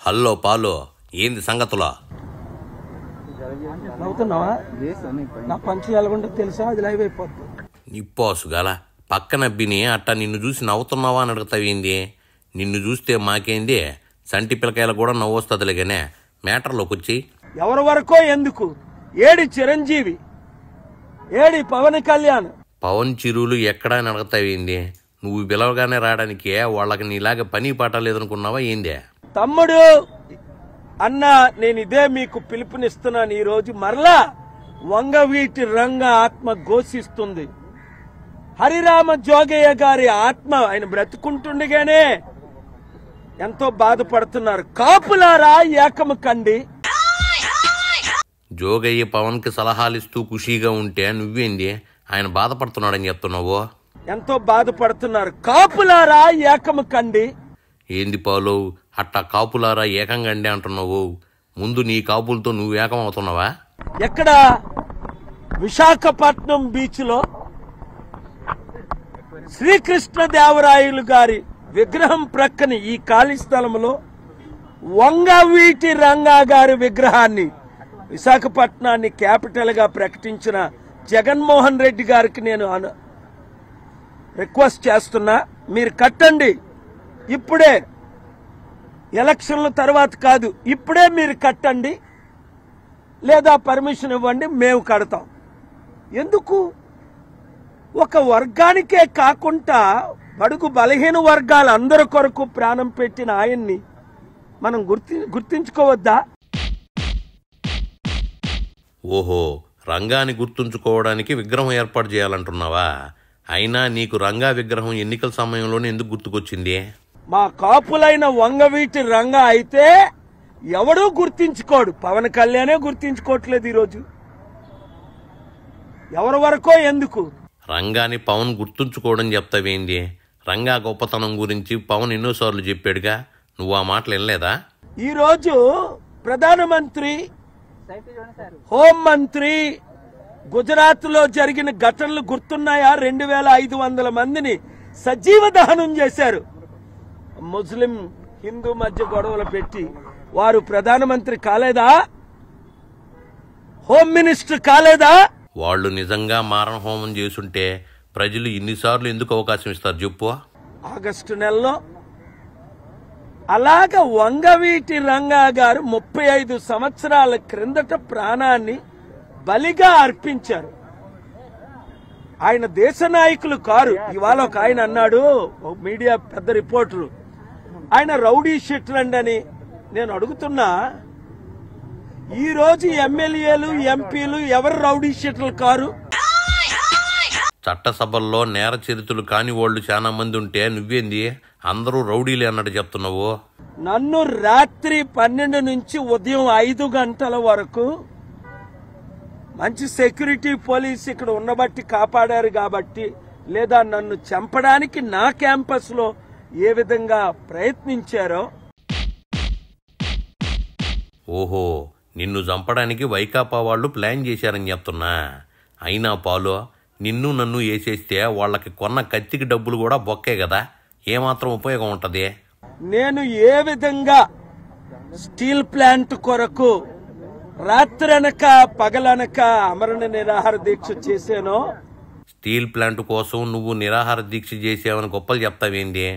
Hello పాలో ఏంది సంగతులో? నవ్వుతున్నావా? నా పంచి ఎలాగుంటే తెలుసా? అది లైవ్ అయిపోద్ది. నిప్పోసుగాల పక్కన బిని అట్టా నిన్ను చూసి నవ్వుతున్నావా అని అడుగుతావేంది? నిన్ను చూస్తే మాకేంది సంటి పిల్లకాయలు కూడా నవ్వొస్తుందిలేగానే మ్యాటర్లోకి వచ్చి. ఎవరి వరకో ఎందుకు? ఏడి చిరంజీవి, ఏడి పవన్ కళ్యాణ్? పవన్ చిరువులు ఎక్కడా అని అడుగుతావేంది? నువ్వు పిలవగానే రావడానికి వాళ్ళకి నీలాగా పని పాట లేదనుకున్నావా ఏంది? తమ్ముడు అన్న, నేను ఇదే మీకు పిలుపునిస్తున్నాను. ఈ రోజు మరలా వంగవీటి రంగ ఆత్మ ఘోషిస్తుంది. హరిరామ జోగయ్య గారి ఆత్మ ఆయన బ్రతుకుంటుండగానే ఎంతో బాధపడుతున్నారు. కాపులారా ఏకము కండి. జోగయ్య పవన్ కి సలహాలిస్తూ ఖుషీగా ఉంటే నువ్వేంది ఆయన బాధపడుతున్నాడని చెప్తున్నావు? ఎంతో బాధపడుతున్నారు. కాపులారా ఏకము కండి. ఏంది పాలు అట్టా కాపులారా ఏకంగా అండి అంటున్నావు? ముందు నీ కాపులతో నువ్వు ఏకం అవుతున్నావా? ఎక్కడ? విశాఖపట్నం బీచ్ లో శ్రీకృష్ణదేవరాయలు గారి విగ్రహం ప్రక్కన ఈ ఖాళీ స్థలంలో వంగవీటి రంగా గారి విగ్రహాన్ని విశాఖపట్నాన్ని క్యాపిటల్ గా ప్రకటించిన జగన్మోహన్ రెడ్డి గారికి నేను రిక్వెస్ట్ చేస్తున్నా, మీరు కట్టండి. ఇప్పుడే, ఎలక్షన్ల తర్వాత కాదు, ఇప్పుడే మీరు కట్టండి, లేదా పర్మిషన్ ఇవ్వండి, మేము కడతాం. ఎందుకు? ఒక వర్గానికే కాకుండా బడుగు బలహీన వర్గాల అందరి కొరకు ప్రాణం పెట్టిన ఆయన్ని మనం గుర్తించుకోవద్దా? ఓహో, రంగాన్ని గుర్తుంచుకోవడానికి విగ్రహం ఏర్పాటు చేయాలంటున్నావా? అయినా నీకు రంగా విగ్రహం ఎన్నికల సమయంలోనే ఎందుకు గుర్తుకొచ్చింది? మా కాపులైన వంగవీటి రంగా అయితే ఎవడూ గుర్తించుకోడు. పవన్ కళ్యాణే గుర్తించుకోవట్లేదు ఈరోజు. ఎవరి వరకో ఎందుకు? రంగాని పవన్ గుర్తుంచుకోవడం చెప్తావేంది? రంగా గొప్పతనం గురించి పవన్ ఎన్నోసార్లు చెప్పాడుగా, నువ్వు ఆ మాటలు వినలేదా? ఈరోజు ప్రధానమంత్రి, హోంమంత్రి గుజరాత్ లో జరిగిన ఘటనలు గుర్తున్నాయా? 2500 మందిని సజీవ దహనం చేశారు. ముస్లిం హిందూ మధ్య గొడవలు పెట్టి వారు ప్రధానమంత్రి కాలేదా? హోమ్ మినిస్టర్ కాలేదా? వాళ్ళు నిజంగా మారణ హోమం చేసుంటే ప్రజలు ఇన్నిసార్లు ఎందుకు అవకాశం ఇస్తారు చెప్పు? ఆగస్టు నెలలో అలాగ వంగవీటి రంగా గారు 35 సంవత్సరాల క్రిందట ప్రాణాన్ని బలిగా అర్పించారు. ఆయన దేశ నాయకులు కారు. ఇవాళ ఒక ఆయన అన్నాడు, మీడియా పెద్ద రిపోర్టరు, ఆయన రౌడీ షీట్లండి అని. నేను అడుగుతున్నా, ఈ రోజు ఎమ్మెల్యేలు ఎంపీలు ఎవరు రౌడీ షీట్లు కారు? చట్టసభల్లో నేర చరిత్రలు కాని వాళ్ళు చాలా మంది ఉంటే నువ్వేంది అందరూ రౌడీలే అన్నట్టు చెప్తున్నావు? నన్ను రాత్రి 12 నుంచి ఉదయం 5 గంటల వరకు మంచి సెక్యూరిటీ పోలీస్ ఇక్కడ ఉండబట్టి కాపాడారు కాబట్టి, లేదా నన్ను చంపడానికి నా క్యాంపస్ లో ఏ విధంగా ప్రయత్నించారో. ఓహో, నిన్ను చంపడానికి వైకాపా వాళ్ళు ప్లాన్ చేశారని చెప్తున్నా. అయినా పాలు నిన్ను నన్ను వేసేస్తే వాళ్ళకి కొన్న కత్తికి డబ్బులు కూడా బొక్కే కదా, ఏమాత్రం ఉపయోగం ఉంటది? నేను ఏ విధంగా స్టీల్ ప్లాంట్ కొరకు రాత్రనక పగలనక అమరణ నిరాహార దీక్ష చేశానో. స్టీల్ ప్లాంట్ కోసం నువ్వు నిరాహార దీక్ష చేసావని గొప్పలు చెప్తావేంది?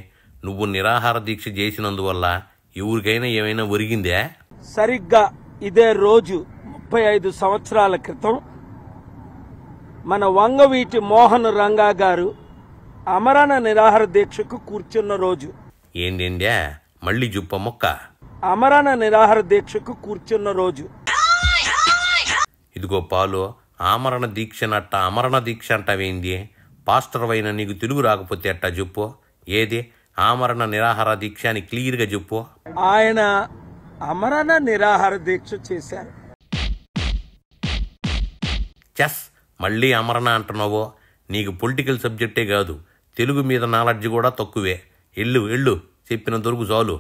నువ్వు నిరాహార దీక్ష చేసినందువల్ల ఎవరికైనా ఏమైనా ఒరిగిందే? సరిగ్గా ఇదే రోజు 35 సంవత్సరాల క్రితం మన వంగవీటి మోహన్ రంగా గారు అమరణ నిరాహార దీక్షకు కూర్చున్న రోజు. ఏందేందే మళ్ళీ జుప్ప మొక్క? అమరణ నిరాహార దీక్షకు కూర్చున్న రోజు. ఇదిగో పాలు, ఆమరణ దీక్ష నట్ట అమరణ దీక్ష అంటావేంది? పాస్టర్ అయిన నీకు తెలుగు రాకపోతే అట్టా చెప్పు. ఏది ఆమరణ నిరాహార దీక్ష అని క్లియర్గా చెప్పు. ఆయన అమరణ నిరాహార దీక్ష చేశారు. చెస్, మళ్ళీ అమరణ అంటున్నావు? నీకు పొలిటికల్ సబ్జెక్టే కాదు, తెలుగు మీద నాలెడ్జ్ కూడా తక్కువే. ఎళ్ళు చెప్పిన దొరుకు చాలు.